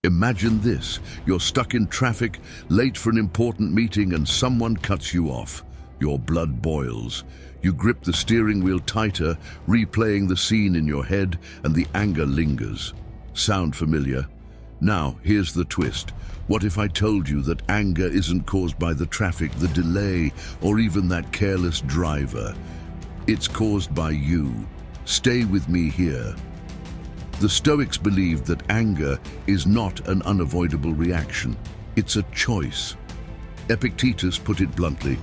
Imagine this: you're stuck in traffic, late for an important meeting, and someone cuts you off. Your blood boils. You grip the steering wheel tighter, replaying the scene in your head, and the anger lingers. Sound familiar? Now, here's the twist. What if I told you that anger isn't caused by the traffic, the delay, or even that careless driver? It's caused by you. Stay with me here. The Stoics believed that anger is not an unavoidable reaction. It's a choice. Epictetus put it bluntly: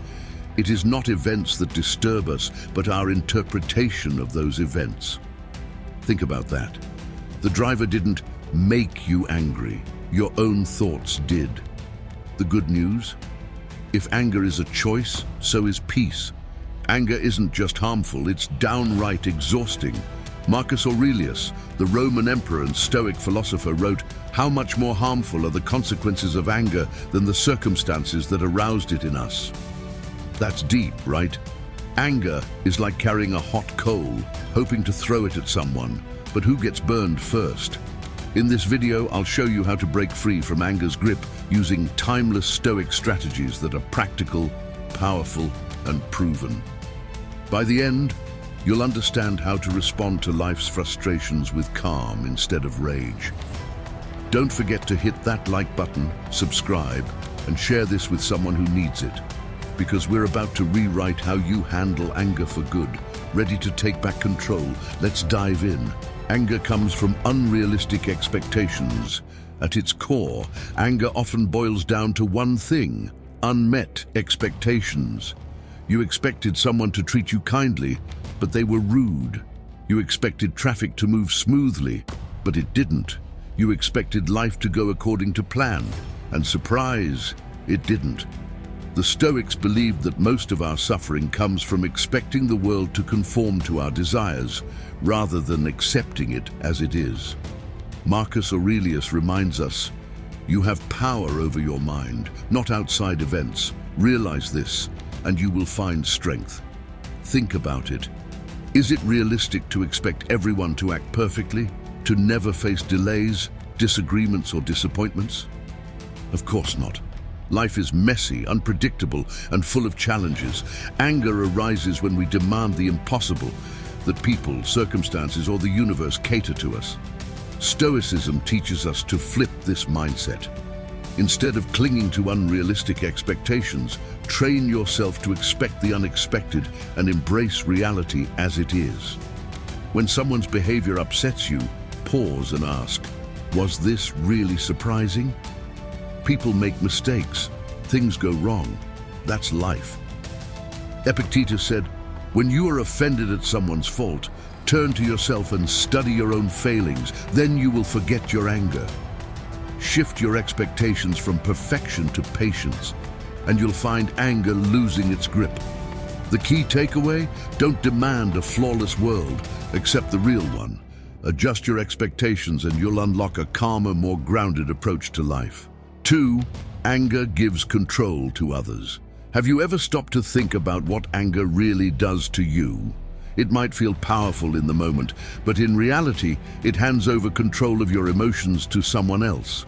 it is not events that disturb us, but our interpretation of those events. Think about that. The driver didn't make you angry. Your own thoughts did. The good news? If anger is a choice, so is peace. Anger isn't just harmful, it's downright exhausting. Marcus Aurelius, the Roman emperor and Stoic philosopher, wrote, "How much more harmful are the consequences of anger than the circumstances that aroused it in us?" That's deep, right? Anger is like carrying a hot coal, hoping to throw it at someone, but who gets burned first? In this video, I'll show you how to break free from anger's grip using timeless Stoic strategies that are practical, powerful, and proven. By the end, you'll understand how to respond to life's frustrations with calm instead of rage. Don't forget to hit that like button, subscribe, and share this with someone who needs it, because we're about to rewrite how you handle anger for good. Ready to take back control? Let's dive in. Anger comes from unrealistic expectations. At its core, anger often boils down to one thing: unmet expectations. You expected someone to treat you kindly, but they were rude. You expected traffic to move smoothly, but it didn't. You expected life to go according to plan, and surprise, it didn't. The Stoics believed that most of our suffering comes from expecting the world to conform to our desires, rather than accepting it as it is. Marcus Aurelius reminds us, "You have power over your mind, not outside events. Realize this, and you will find strength." Think about it. Is it realistic to expect everyone to act perfectly, to never face delays, disagreements, or disappointments? Of course not. Life is messy, unpredictable, and full of challenges. Anger arises when we demand the impossible, that people, circumstances, or the universe cater to us. Stoicism teaches us to flip this mindset. Instead of clinging to unrealistic expectations, train yourself to expect the unexpected and embrace reality as it is. When someone's behavior upsets you, pause and ask, "Was this really surprising?" People make mistakes. Things go wrong. That's life. Epictetus said, "When you are offended at someone's fault, turn to yourself and study your own failings. Then you will forget your anger." Shift your expectations from perfection to patience, and you'll find anger losing its grip. The key takeaway? Don't demand a flawless world, accept the real one. Adjust your expectations and you'll unlock a calmer, more grounded approach to life. 2. Anger gives control to others. Have you ever stopped to think about what anger really does to you? It might feel powerful in the moment, but in reality, it hands over control of your emotions to someone else.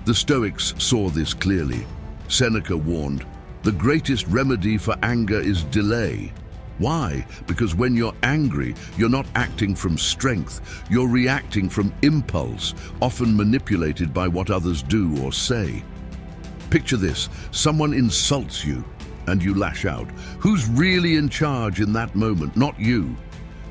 The Stoics saw this clearly. Seneca warned, "The greatest remedy for anger is delay." Why? Because when you're angry, you're not acting from strength. You're reacting from impulse, often manipulated by what others do or say. Picture this: someone insults you, and you lash out. Who's really in charge in that moment? Not you.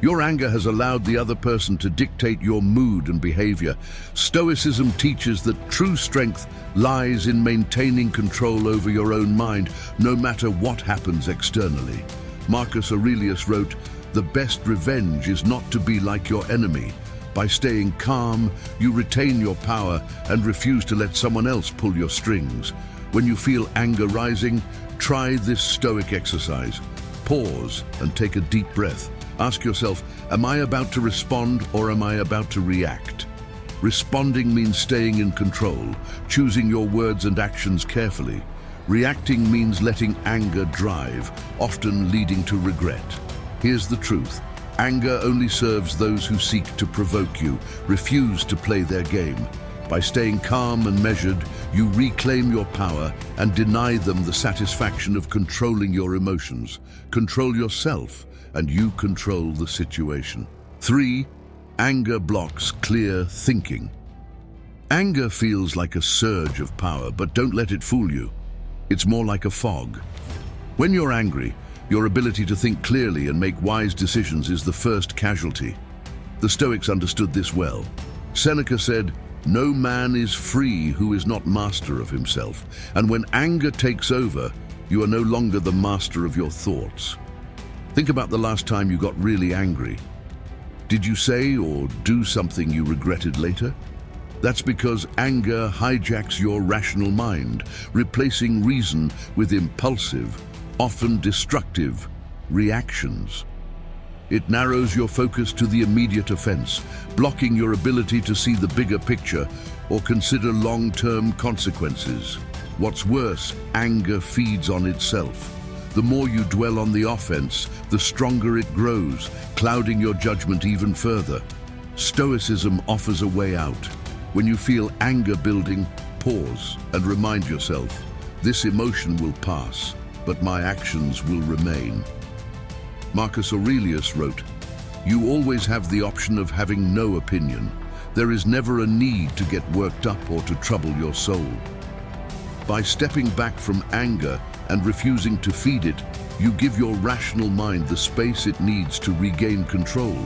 Your anger has allowed the other person to dictate your mood and behavior. Stoicism teaches that true strength lies in maintaining control over your own mind, no matter what happens externally. Marcus Aurelius wrote, "The best revenge is not to be like your enemy. By staying calm, you retain your power and refuse to let someone else pull your strings." When you feel anger rising, try this Stoic exercise. Pause and take a deep breath. Ask yourself, am I about to respond or am I about to react? Responding means staying in control, choosing your words and actions carefully. Reacting means letting anger drive, often leading to regret. Here's the truth. Anger only serves those who seek to provoke you. Refuse to play their game. By staying calm and measured, you reclaim your power and deny them the satisfaction of controlling your emotions. Control yourself, and you control the situation. 3. Anger blocks clear thinking. Anger feels like a surge of power, but don't let it fool you. It's more like a fog. When you're angry, your ability to think clearly and make wise decisions is the first casualty. The Stoics understood this well. Seneca said, "No man is free who is not master of himself." And when anger takes over, you are no longer the master of your thoughts. Think about the last time you got really angry. Did you say or do something you regretted later? That's because anger hijacks your rational mind, replacing reason with impulsive, often destructive, reactions. It narrows your focus to the immediate offense, blocking your ability to see the bigger picture or consider long-term consequences. What's worse, anger feeds on itself. The more you dwell on the offense, the stronger it grows, clouding your judgment even further. Stoicism offers a way out. When you feel anger building, pause and remind yourself, this emotion will pass, but my actions will remain. Marcus Aurelius wrote, "You always have the option of having no opinion. There is never a need to get worked up or to trouble your soul." By stepping back from anger and refusing to feed it, you give your rational mind the space it needs to regain control.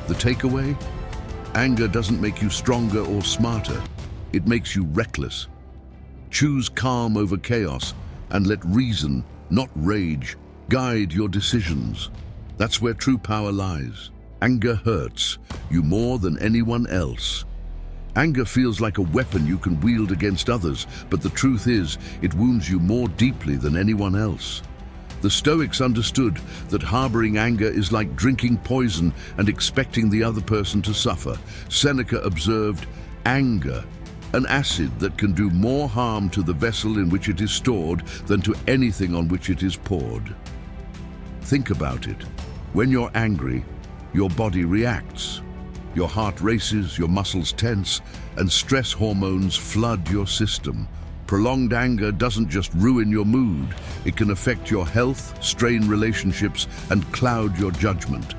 The takeaway? Anger doesn't make you stronger or smarter. It makes you reckless. Choose calm over chaos and let reason, not rage, guide your decisions. That's where true power lies. Anger hurts you more than anyone else. Anger feels like a weapon you can wield against others, but the truth is, it wounds you more deeply than anyone else. The Stoics understood that harboring anger is like drinking poison and expecting the other person to suffer. Seneca observed, "Anger, an acid that can do more harm to the vessel in which it is stored than to anything on which it is poured." Think about it. When you're angry, your body reacts. Your heart races, your muscles tense, and stress hormones flood your system. Prolonged anger doesn't just ruin your mood, it can affect your health, strain relationships, and cloud your judgment.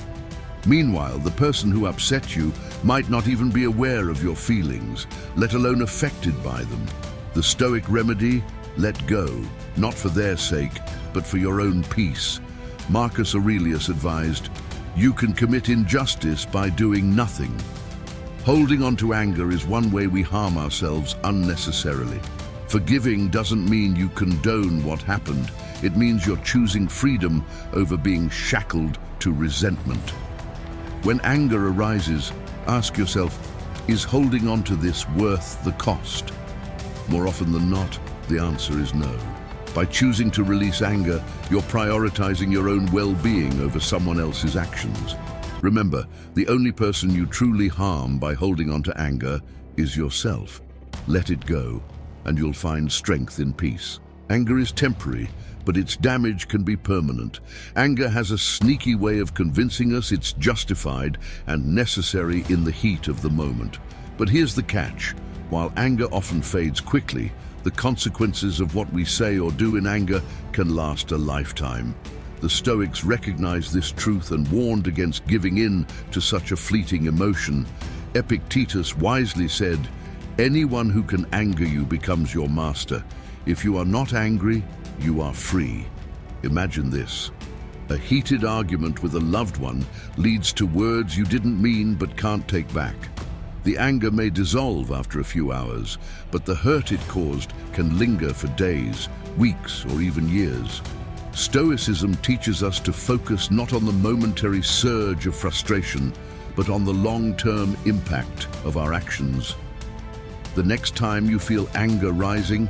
Meanwhile, the person who upset you might not even be aware of your feelings, let alone affected by them. The Stoic remedy? Let go, not for their sake, but for your own peace. Marcus Aurelius advised, "You can commit injustice by doing nothing." Holding on to anger is one way we harm ourselves unnecessarily. Forgiving doesn't mean you condone what happened. It means you're choosing freedom over being shackled to resentment. When anger arises, ask yourself, is holding on to this worth the cost? More often than not, the answer is no. By choosing to release anger, you're prioritizing your own well-being over someone else's actions. Remember, the only person you truly harm by holding on to anger is yourself. Let it go, and you'll find strength in peace. Anger is temporary, but its damage can be permanent. Anger has a sneaky way of convincing us it's justified and necessary in the heat of the moment. But here's the catch. While anger often fades quickly, the consequences of what we say or do in anger can last a lifetime. The Stoics recognized this truth and warned against giving in to such a fleeting emotion. Epictetus wisely said, "Anyone who can anger you becomes your master. If you are not angry, you are free." Imagine this. A heated argument with a loved one leads to words you didn't mean but can't take back. The anger may dissolve after a few hours, but the hurt it caused can linger for days, weeks, or even years. Stoicism teaches us to focus not on the momentary surge of frustration, but on the long-term impact of our actions. The next time you feel anger rising,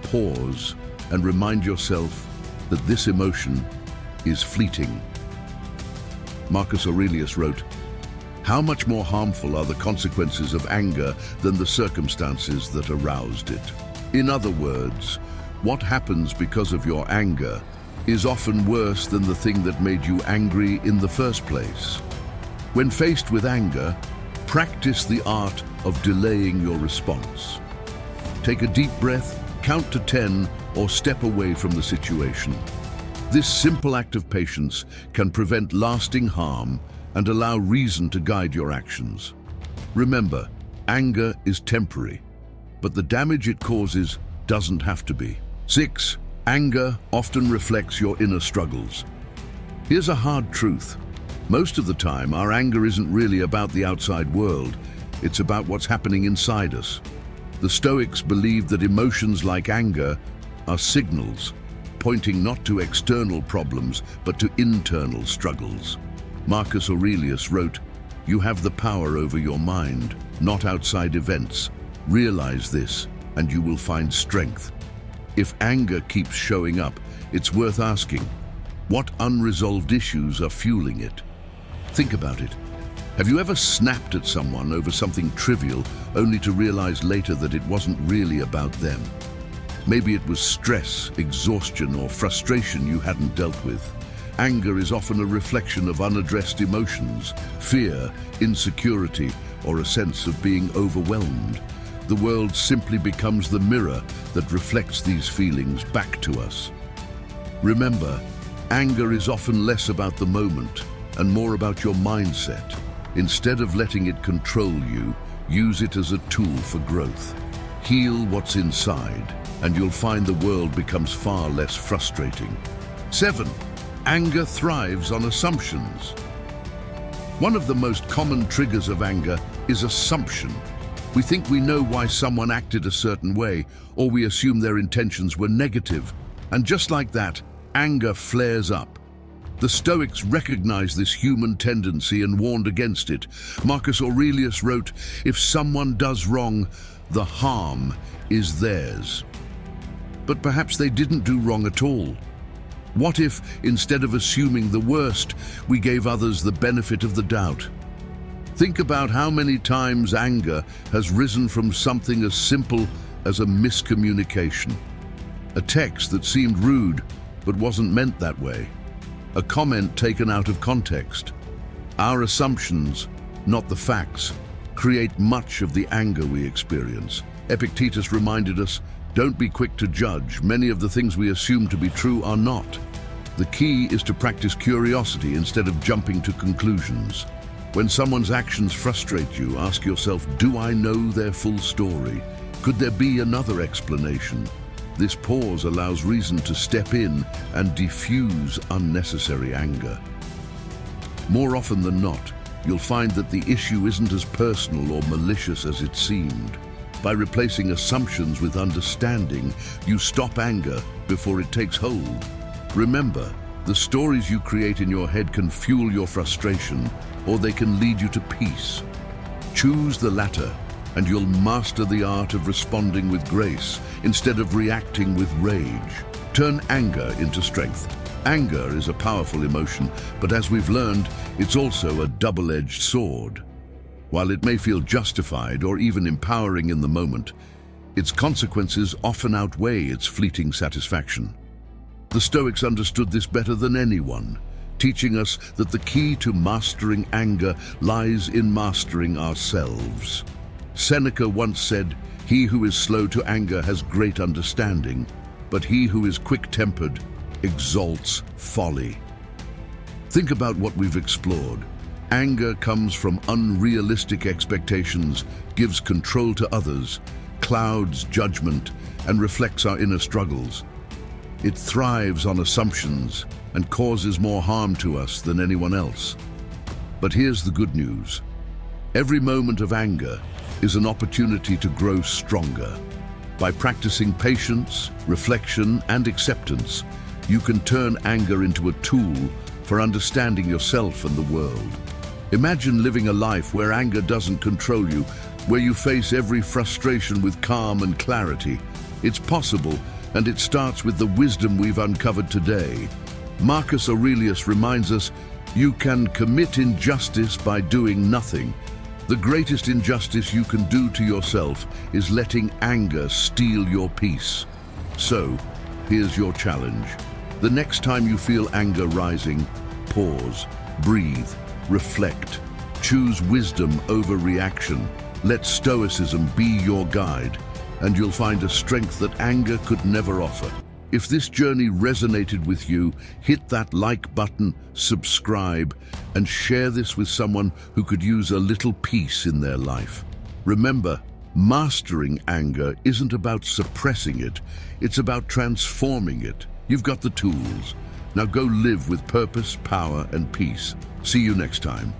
pause and remind yourself that this emotion is fleeting. Marcus Aurelius wrote, "How much more harmful are the consequences of anger than the circumstances that aroused it?" In other words, what happens because of your anger is often worse than the thing that made you angry in the first place. When faced with anger, Practice the art of delaying your response. Take a deep breath, count to 10, or step away from the situation. This simple act of patience can prevent lasting harm and allow reason to guide your actions. Remember, anger is temporary, but the damage it causes doesn't have to be. 6. Anger often reflects your inner struggles. Here's a hard truth. Most of the time, our anger isn't really about the outside world. It's about what's happening inside us. The Stoics believed that emotions like anger are signals, pointing not to external problems, but to internal struggles. Marcus Aurelius wrote, "You have the power over your mind, not outside events. Realize this, and you will find strength." If anger keeps showing up, it's worth asking, what unresolved issues are fueling it? Think about it. Have you ever snapped at someone over something trivial, only to realize later that it wasn't really about them? Maybe it was stress, exhaustion, or frustration you hadn't dealt with. Anger is often a reflection of unaddressed emotions, fear, insecurity, or a sense of being overwhelmed. The world simply becomes the mirror that reflects these feelings back to us. Remember, anger is often less about the moment and more about your mindset. Instead of letting it control you, use it as a tool for growth. Heal what's inside, and you'll find the world becomes far less frustrating. 7. Anger thrives on assumptions. One of the most common triggers of anger is assumption. We think we know why someone acted a certain way, or we assume their intentions were negative. And just like that, anger flares up. The Stoics recognized this human tendency and warned against it. Marcus Aurelius wrote, "If someone does wrong, the harm is theirs." But perhaps they didn't do wrong at all. What if, instead of assuming the worst, we gave others the benefit of the doubt? Think about how many times anger has risen from something as simple as a miscommunication. A text that seemed rude but wasn't meant that way. A comment taken out of context. Our assumptions, not the facts, create much of the anger we experience. Epictetus reminded us, "Don't be quick to judge. Many of the things we assume to be true are not." The key is to practice curiosity instead of jumping to conclusions. When someone's actions frustrate you, ask yourself, do I know their full story? Could there be another explanation? This pause allows reason to step in and diffuse unnecessary anger. More often than not, you'll find that the issue isn't as personal or malicious as it seemed. By replacing assumptions with understanding, you stop anger before it takes hold. Remember, the stories you create in your head can fuel your frustration, or they can lead you to peace. Choose the latter, and you'll master the art of responding with grace instead of reacting with rage. Turn anger into strength. Anger is a powerful emotion, but as we've learned, it's also a double-edged sword. While it may feel justified or even empowering in the moment, its consequences often outweigh its fleeting satisfaction. The Stoics understood this better than anyone, teaching us that the key to mastering anger lies in mastering ourselves. Seneca once said, "He who is slow to anger has great understanding, but he who is quick-tempered exalts folly." Think about what we've explored. Anger comes from unrealistic expectations, gives control to others, clouds judgment, and reflects our inner struggles. It thrives on assumptions and causes more harm to us than anyone else. But here's the good news. Every moment of anger is an opportunity to grow stronger. By practicing patience, reflection, and acceptance, you can turn anger into a tool for understanding yourself and the world. Imagine living a life where anger doesn't control you, where you face every frustration with calm and clarity. It's possible, and it starts with the wisdom we've uncovered today. Marcus Aurelius reminds us, you can commit injustice by doing nothing. The greatest injustice you can do to yourself is letting anger steal your peace. So, here's your challenge. The next time you feel anger rising, pause, breathe, reflect. Choose wisdom over reaction. Let Stoicism be your guide, and you'll find a strength that anger could never offer. If this journey resonated with you, hit that like button, subscribe, and share this with someone who could use a little peace in their life. Remember, mastering anger isn't about suppressing it, it's about transforming it. You've got the tools. Now go live with purpose, power, and peace. See you next time.